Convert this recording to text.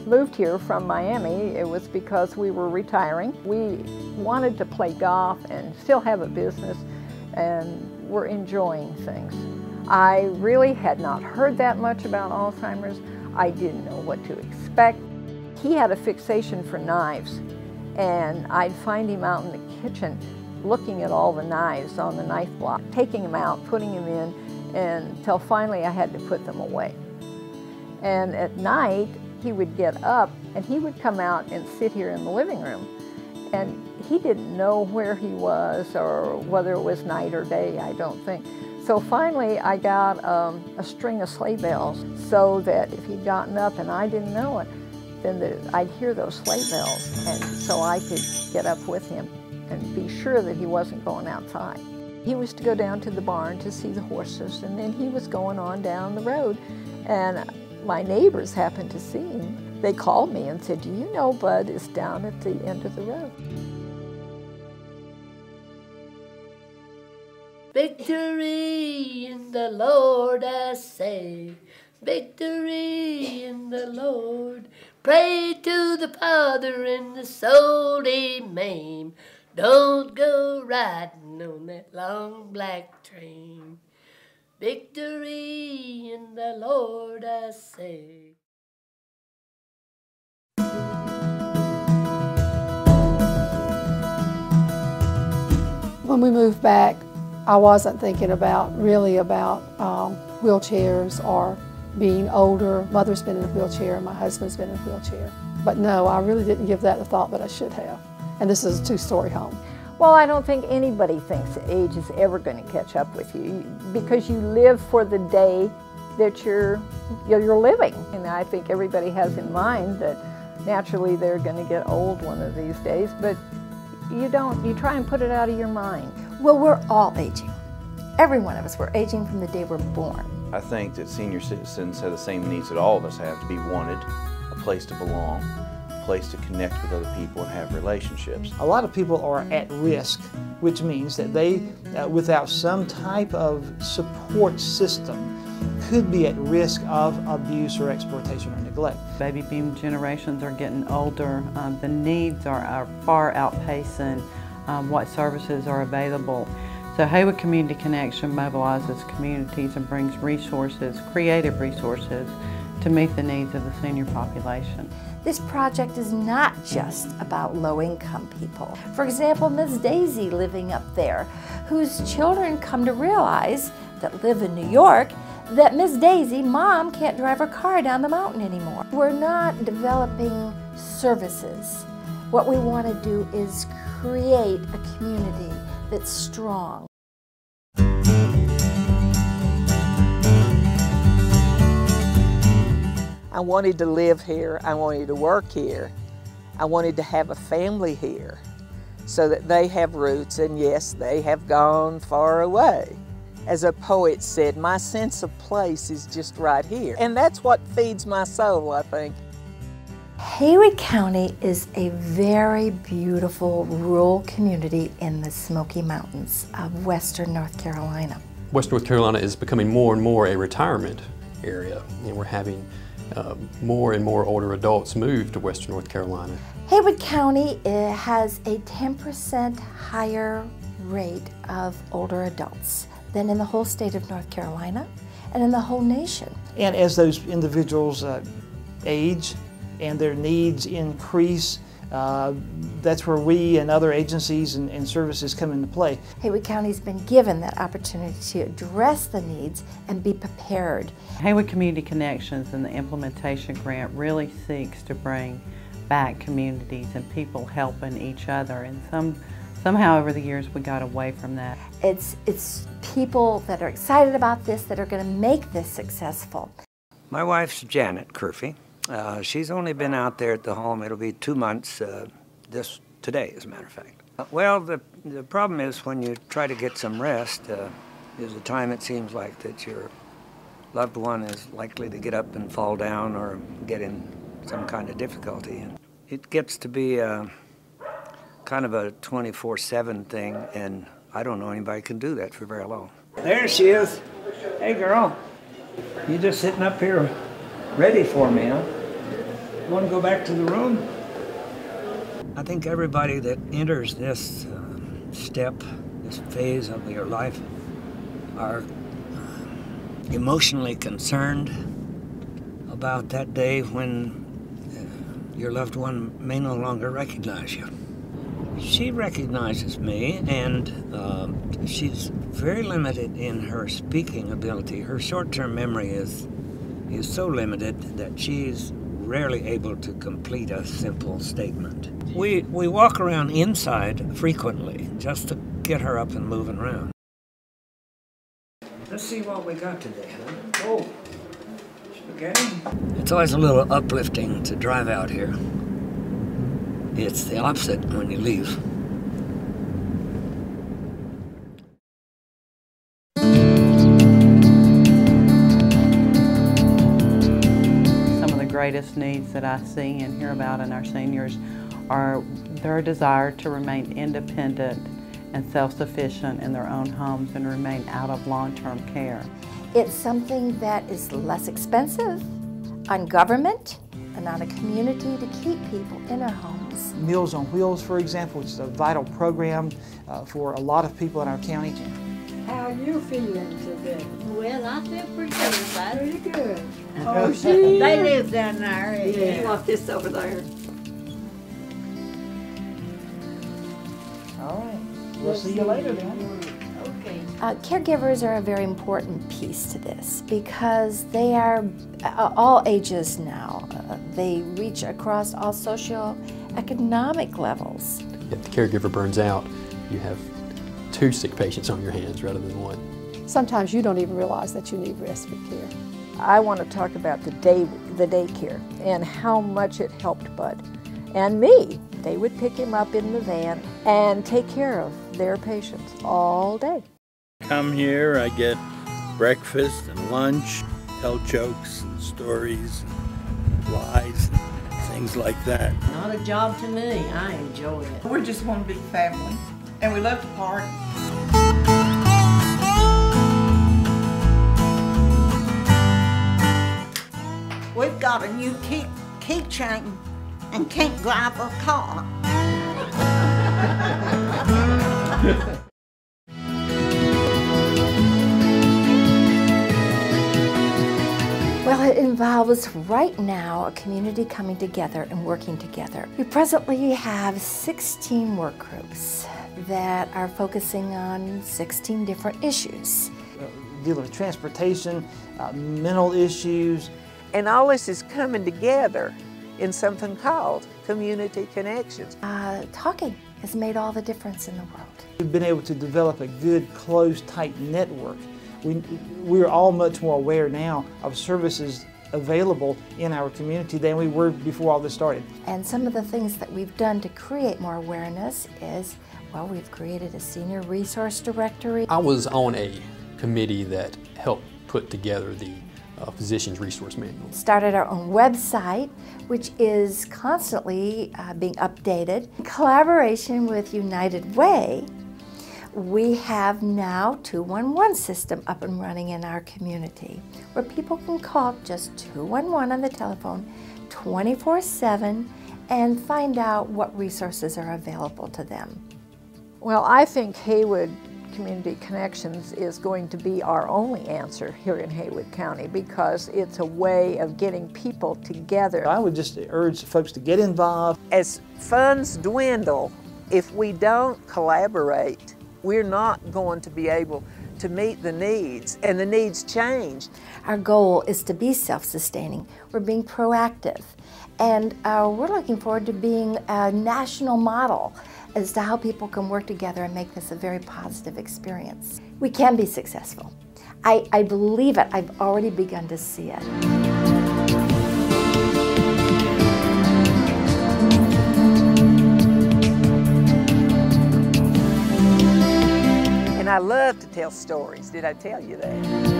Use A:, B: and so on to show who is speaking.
A: moved here from Miami, it was because we were retiring. We wanted to play golf and still have a business, and we're enjoying things. I really had not heard that much about Alzheimer's. I didn't know what to expect. He had a fixation for knives, and I'd find him out in the kitchen looking at all the knives on the knife block, taking them out, putting them in, until finally I had to put them away. And at night, he would get up and he would come out and sit here in the living room. And he didn't know where he was or whether it was night or day, I don't think. So finally, I got a string of sleigh bells so that if he'd gotten up and I didn't know it, then I'd hear those sleigh bells, and so I could get up with him and be sure that he wasn't going outside. He was to go down to the barn to see the horses, and then he was going on down the road, and my neighbors happened to see him. They called me and said, "Do you know Bud is down at the end of the road?"
B: Victory in the Lord, I say. Victory in the Lord. Pray to the Father in the soul, amen. Don't go riding on that long black train. Victory in the Lord, I say.
C: When we moved back, I wasn't thinking really about wheelchairs or being older. Mother's been in a wheelchair and my husband's been in a wheelchair. But no, I really didn't give that the thought that I should have. And this is a two-story home.
A: Well, I don't think anybody thinks age is ever going to catch up with you because you live for the day that you're living. And I think everybody has in mind that naturally they're going to get old one of these days, but you don't. You try and put it out of your mind.
D: Well, we're all aging. Every one of us, we're aging from the day we're born.
E: I think that senior citizens have the same needs that all of us have: to be wanted, a place to belong, a place to connect with other people and have relationships.
F: A lot of people are at risk, which means that they, without some type of support system, could be at risk of abuse or exploitation or neglect.
G: Baby boom generations are getting older. The needs are far outpacing what services are available. So Haywood Community Connection mobilizes communities and brings resources, creative resources, to meet the needs of the senior population.
D: This project is not just about low-income people. For example, Ms. Daisy living up there, whose children come to realize that live in New York that Ms. Daisy, Mom, can't drive her car down the mountain anymore. We're not developing services. What we want to do is create a community that's strong.
H: I wanted to live here, I wanted to work here, I wanted to have a family here so that they have roots, and yes, they have gone far away. As a poet said, my sense of place is just right here, and that's what feeds my soul, I think.
D: Haywood County is a very beautiful rural community in the Smoky Mountains of western North Carolina.
I: Western North Carolina is becoming more and more a retirement area, and we're having more and more older adults move to western North Carolina.
D: Haywood County has a 10% higher rate of older adults than in the whole state of North Carolina and in the whole nation.
F: And as those individuals age and their needs increase, that's where we and other agencies and services come into play.
D: Haywood County's been given that opportunity to address the needs and be prepared.
G: Haywood Community Connections and the implementation grant really seeks to bring back communities and people helping each other, and somehow over the years we got away from that.
D: It's people that are excited about this that are going to make this successful.
J: My wife's Janet Curfey. She's only been out there at the home, it'll be 2 months today, as a matter of fact. Well, the problem is when you try to get some rest, there's a time it seems like that your loved one is likely to get up and fall down or get in some kind of difficulty. And it gets to be kind of a 24/7 thing, and I don't know anybody can do that for very long. There she is. Hey girl, you just sitting up here ready for me, huh? Want to go back to the room? I think everybody that enters this step, this phase of your life, are emotionally concerned about that day when your loved one may no longer recognize you. She recognizes me, and she's very limited in her speaking ability. Her short-term memory is so limited that she's rarely able to complete a simple statement. We walk around inside frequently just to get her up and moving around. Let's see what we got today, huh? Oh, spaghetti. It's always a little uplifting to drive out here. It's the opposite when you leave.
G: Some of the greatest needs that I see and hear about in our seniors are their desire to remain independent and self-sufficient in their own homes and remain out of long-term care.
D: It's something that is less expensive on government and on a community to keep people in their homes.
F: Meals on Wheels, for example, which is a vital program for a lot of people in our county.
K: How you feeling today?
B: Well, I feel pretty good about it.
K: Pretty good. Oh, she. They live down there.
B: You want this over there?
F: All right. We'll see you later then.
B: Okay.
D: Caregivers are a very important piece to this because they are all ages now. They reach across all socioeconomic levels.
I: If the caregiver burns out, you have 2 sick patients on your hands rather than 1.
C: Sometimes you don't even realize that you need respite care.
A: I want to talk about the daycare and how much it helped Bud and me. They would pick him up in the van and take care of their patients all day.
L: Come here, I get breakfast and lunch, tell jokes and stories and lies and things like that.
B: Not a job to me. I enjoy it.
M: We're just one big family, and we love to party.
K: We've got a new keychain and can't drive a car.
D: Well, it involves right now a community coming together and working together. We presently have 16 work groups that are focusing on 16 different issues.
F: Dealing with transportation, mental issues.
H: And all this is coming together in something called Community Connections.
D: Talking has made all the difference in the world.
F: We've been able to develop a good, close, tight network. We're all much more aware now of services available in our community than we were before all this started.
D: And some of the things that we've done to create more awareness is, well, we've created a senior resource directory.
I: I was on a committee that helped put together the Physician's Resource Manual.
D: Started our own website, which is constantly being updated. In collaboration with United Way, we have now 211 system up and running in our community, where people can call just 211 on the telephone 24/7 and find out what resources are available to them.
A: Well, I think Haywood Community Connections is going to be our only answer here in Haywood County because it's a way of getting people together.
F: I would just urge folks to get involved.
H: As funds dwindle, if we don't collaborate, we're not going to be able to meet the needs, and the needs change.
D: Our goal is to be self-sustaining. We're being proactive, and we're looking forward to being a national model as to how people can work together and make this a very positive experience. We can be successful. I believe it. I've already begun to see it.
H: And I love to tell stories. Did I tell you that?